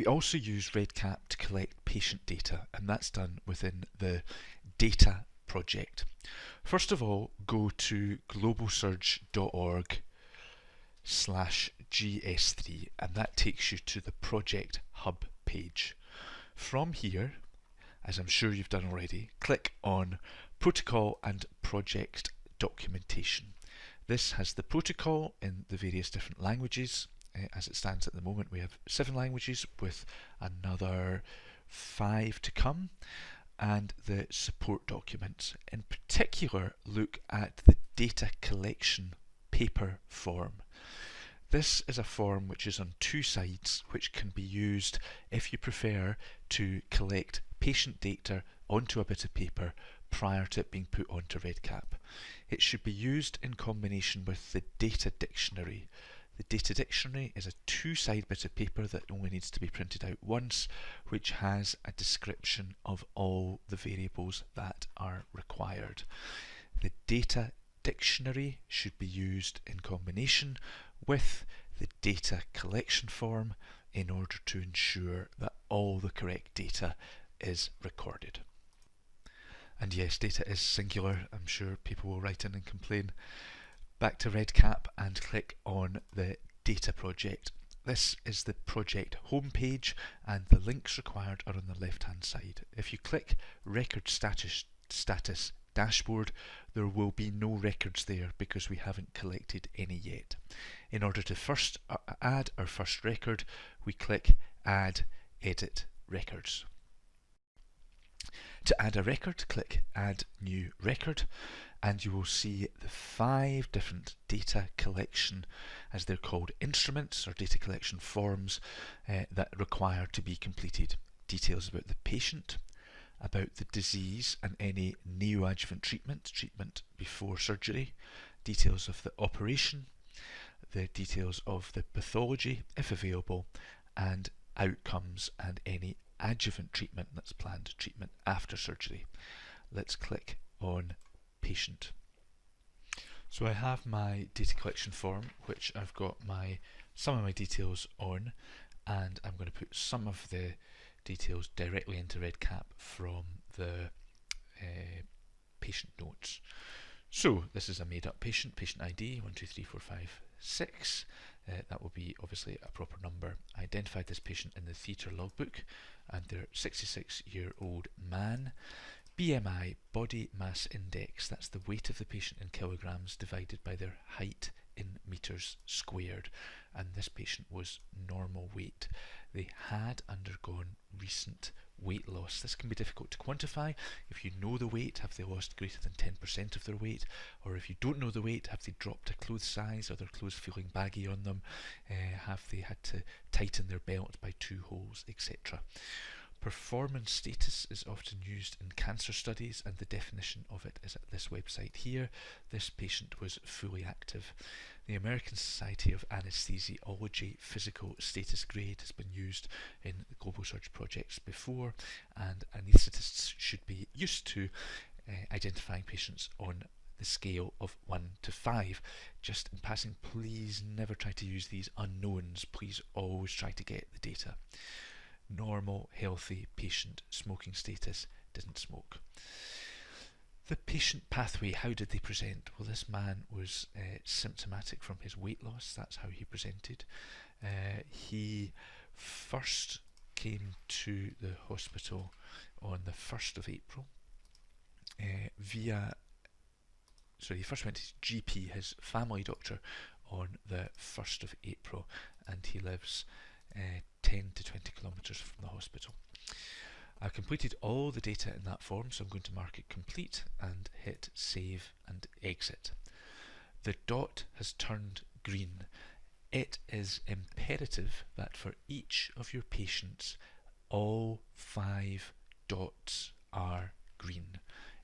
We also use REDCap to collect patient data, and that's done within the data project. First of all, go to globalsurg.org/gs3, and that takes you to the project hub page. From here, as I'm sure you've done already, click on Protocol and Project Documentation. This has the protocol in the various different languages. As it stands at the moment, we have 7 languages with another 5 to come, and the support documents. In particular, look at the data collection paper form. This is a form which is on 2 sides, which can be used if you prefer to collect patient data onto a bit of paper prior to it being put onto REDCap. It should be used in combination with the data dictionary. The data dictionary is a 2-side bit of paper that only needs to be printed out once, which has a description of all the variables that are required. The data dictionary should be used in combination with the data collection form in order to ensure that all the correct data is recorded. And yes, data is singular. I'm sure people will write in and complain. Back to REDCap and click on the data project. This is the project homepage, and the links required are on the left hand side. If you click record status dashboard, there will be no records there because we haven't collected any yet. In order to first add our first record, we click Add Edit Records. To add a record, click Add New Record, and you will see the 5 different data collection, as they're called, instruments or data collection forms that require to be completed. Details about the patient, about the disease and any neoadjuvant treatment before surgery, details of the operation, the details of the pathology if available, and outcomes and any adjuvant treatment that's planned, treatment after surgery. Let's click on patient. So I have my data collection form, which I've got some of my details on, and I'm going to put some of the details directly into REDCap from the patient notes. So this is a made up patient ID 123456. That will be obviously a proper number. I identified this patient in the theatre logbook, and they're 66-year-old man. BMI, body mass index, that's the weight of the patient in kilograms divided by their height in meters squared, and this patient was normal weight. They had undergone recent weight loss. This can be difficult to quantify. If you know the weight, have they lost greater than 10% of their weight? Or if you don't know the weight, have they dropped a clothes size? Are their clothes feeling baggy on them? Have they had to tighten their belt by 2 holes, etc.? Performance status is often used in cancer studies, and the definition of it is at this website here. This patient was fully active. The American Society of Anesthesiology physical status grade has been used in the GlobalSurg projects before, and anaesthetists should be used to identifying patients on the scale of 1 to 5. Just in passing, please never try to use these unknowns. Please always try to get the data. Normal, healthy patient, smoking status, didn't smoke. The patient pathway, how did they present? Well, this man was symptomatic from his weight loss. That's how he presented. He first came to the hospital on the 1st of April he first went to his GP, his family doctor, on the 1st of April, and he lives 10 to 20 kilometres from the hospital. I've completed all the data in that form, so I'm going to mark it complete and hit save and exit. The dot has turned green. It is imperative that for each of your patients, all 5 dots are green.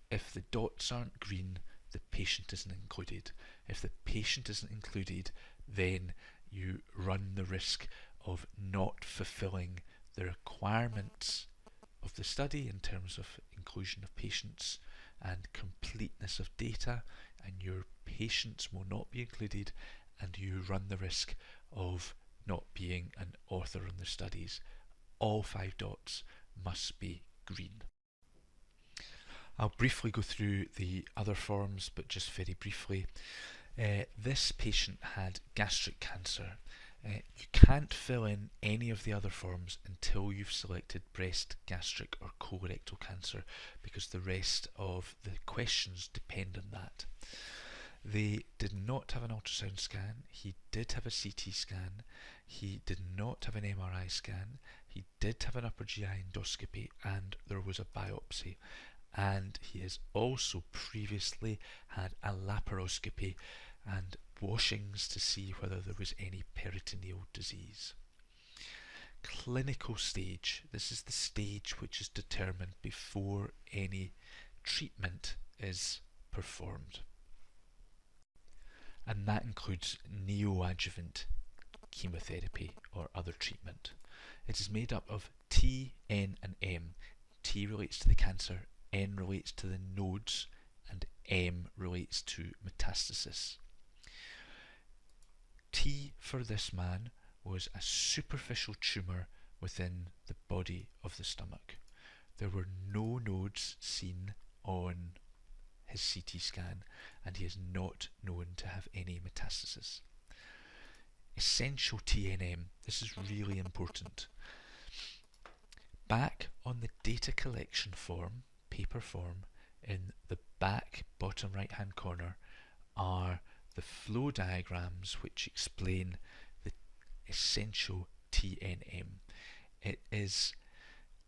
If the dots aren't green, the patient isn't included. If the patient isn't included, then you run the risk of not fulfilling the requirements of the study in terms of inclusion of patients and completeness of data, and your patients will not be included, and you run the risk of not being an author on the studies. all 5 dots must be green. I'll briefly go through the other forms, but just very briefly. This patient had gastric cancer. You can't fill in any of the other forms until you've selected breast, gastric or colorectal cancer, because the rest of the questions depend on that. They did not have an ultrasound scan. He did have a CT scan. He did not have an MRI scan. He did have an upper GI endoscopy, and there was a biopsy. And he has also previously had a laparoscopy and washings to see whether there was any peritoneal disease. Clinical stage. This is the stage which is determined before any treatment is performed. And that includes neoadjuvant chemotherapy or other treatment. It is made up of T, N and M. T relates to the cancer, N relates to the nodes, and M relates to metastasis. T for this man was a superficial tumour within the body of the stomach. There were no nodes seen on his CT scan, and he is not known to have any metastasis. Essential TNM. This is really important. Back on the data collection form, paper form, in the back bottom right hand corner are the flow diagrams which explain the essential TNM. It is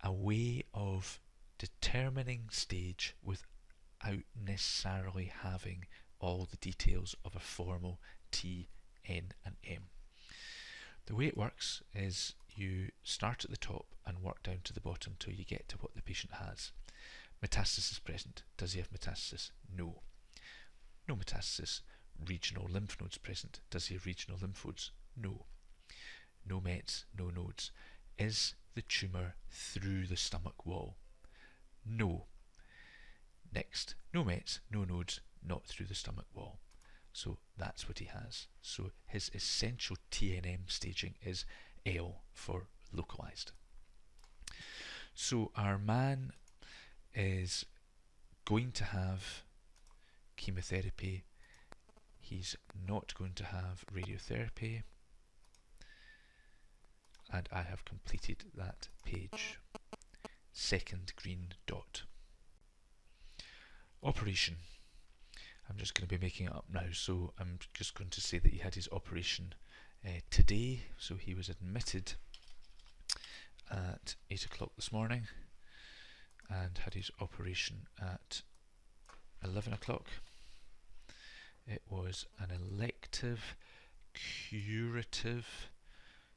a way of determining stage without necessarily having all the details of a formal T, N and M. The way it works is you start at the top and work down to the bottom till you get to what the patient has. Metastasis present. Does he have metastasis? No. No metastasis. Regional lymph nodes present. Does he have regional lymph nodes? No. No mets, no nodes. Is the tumour through the stomach wall? No. Next, no mets, no nodes, not through the stomach wall. So that's what he has. So his essential TNM staging is L for localized. So our man is going to have chemotherapy. He's not going to have radiotherapy. And I have completed that page. Second green dot. Operation. I'm just going to be making it up now, so I'm just going to say that he had his operation today. So he was admitted at 8 o'clock this morning and had his operation at 11 o'clock. It was an elective, curative,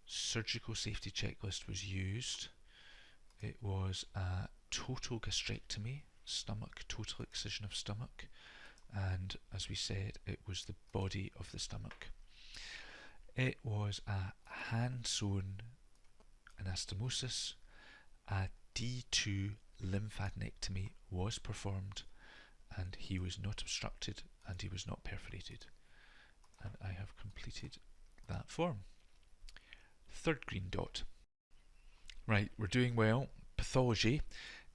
surgical safety checklist was used. It was a total gastrectomy, stomach, total excision of stomach, and as we said, it was the body of the stomach. It was a hand-sewn anastomosis. A D2 lymphadenectomy was performed, and he was not obstructed and he was not perforated. And I have completed that form. Third green dot. Right, we're doing well. Pathology.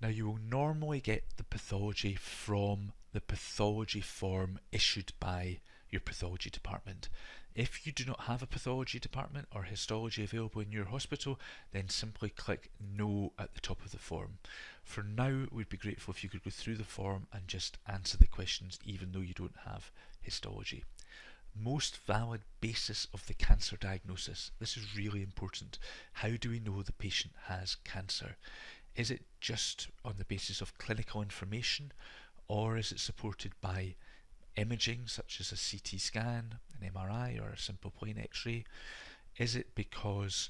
Now you will normally get the pathology from the pathology form issued by your pathology department. If you do not have a pathology department or histology available in your hospital, then simply click no at the top of the form. For now, we'd be grateful if you could go through the form and just answer the questions even though you don't have histology. Most valid basis of the cancer diagnosis. This is really important. How do we know the patient has cancer? Is it just on the basis of clinical information, or is it supported by imaging such as a CT scan, an MRI or a simple plain X-ray? Is it because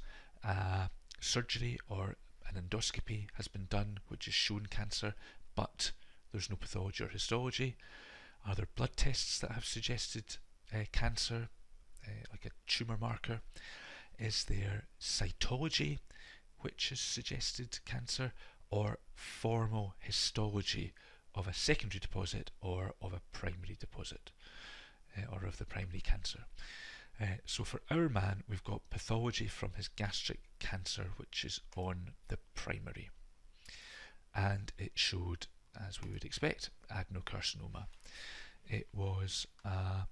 surgery or an endoscopy has been done which has shown cancer but there's no pathology or histology? Are there blood tests that have suggested cancer, like a tumour marker? Is there cytology which has suggested cancer, or formal histology of a secondary deposit or of a primary deposit, or of the primary cancer? So for our man, we've got pathology from his gastric cancer, which is on the primary. And it showed, as we would expect, adenocarcinoma. It was a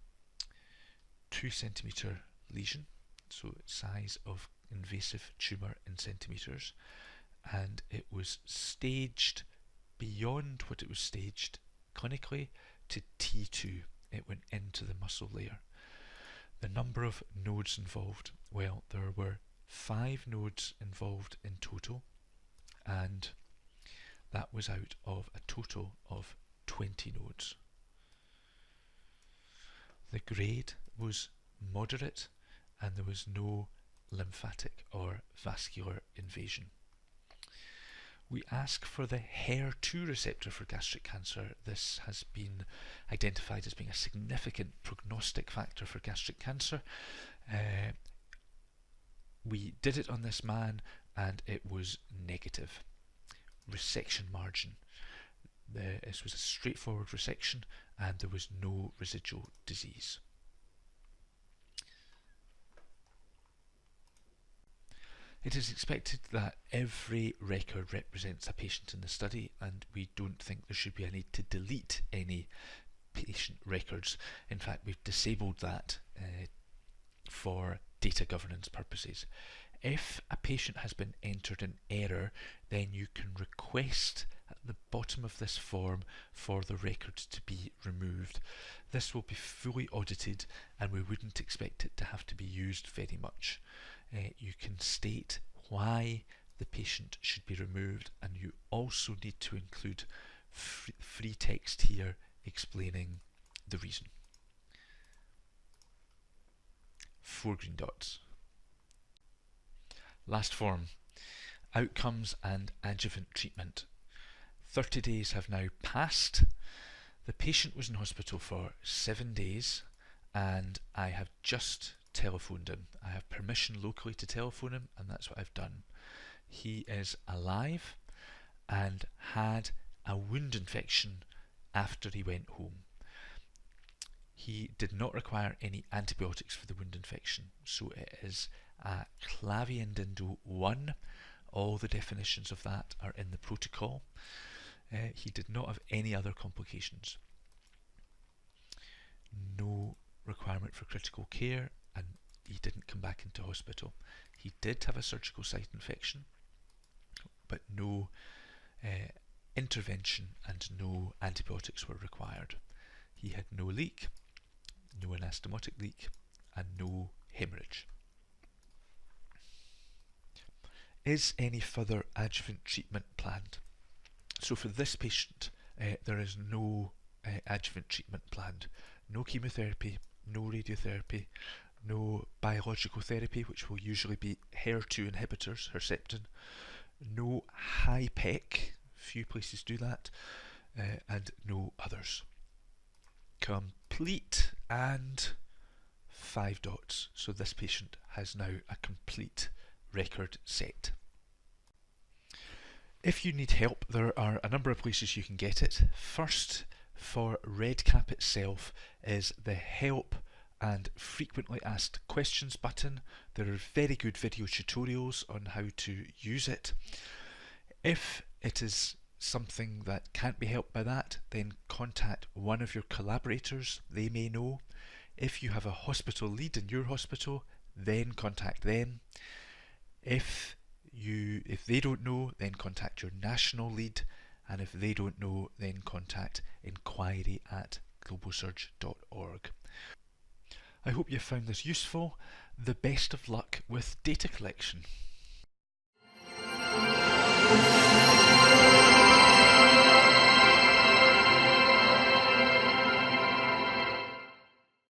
2 centimetre lesion, so size of invasive tumour in centimetres, and it was staged beyond what it was staged clinically to T2. It went into the muscle layer. The number of nodes involved, well, there were 5 nodes involved in total, and that was out of a total of 20 nodes. The grade was moderate and there was no lymphatic or vascular invasion. We ask for the HER2 receptor for gastric cancer. This has been identified as being a significant prognostic factor for gastric cancer. We did it on this man and it was negative. Resection margin. This was a straightforward resection and there was no residual disease. It is expected that every record represents a patient in the study, and we don't think there should be a need to delete any patient records. In fact, we've disabled that for data governance purposes. If a patient has been entered in error, then you can request at the bottom of this form for the records to be removed. This will be fully audited and we wouldn't expect it to have to be used very much. You can state why the patient should be removed, and you also need to include free text here explaining the reason. 4 green dots. Last form, outcomes and adjuvant treatment. 30 days have now passed. The patient was in hospital for 7 days and I have just telephoned him. I have permission locally to telephone him and that's what I've done. He is alive and had a wound infection after he went home. He did not require any antibiotics for the wound infection, so it is a Clavien-Dindo 1. All the definitions of that are in the protocol. He did not have any other complications. No requirement for critical care, and he didn't come back into hospital. He did have a surgical site infection, but no intervention and no antibiotics were required. He had no leak, no anastomotic leak, and no hemorrhage. Is any further adjuvant treatment planned? So for this patient, there is no adjuvant treatment planned. No chemotherapy, no radiotherapy, no biological therapy, which will usually be HER2 inhibitors, Herceptin, no high PEC, few places do that, and no others. Complete and 5 dots. So this patient has now a complete record set. If you need help, there are a number of places you can get it. First, for REDCap itself, is the help and frequently asked questions button. There are very good video tutorials on how to use it. If it is something that can't be helped by that, then contact one of your collaborators. They may know. If you have a hospital lead in your hospital, then contact them. If they don't know, then contact your national lead, and if they don't know, then contact inquiry@globalsurg.org. I hope you found this useful. The best of luck with data collection.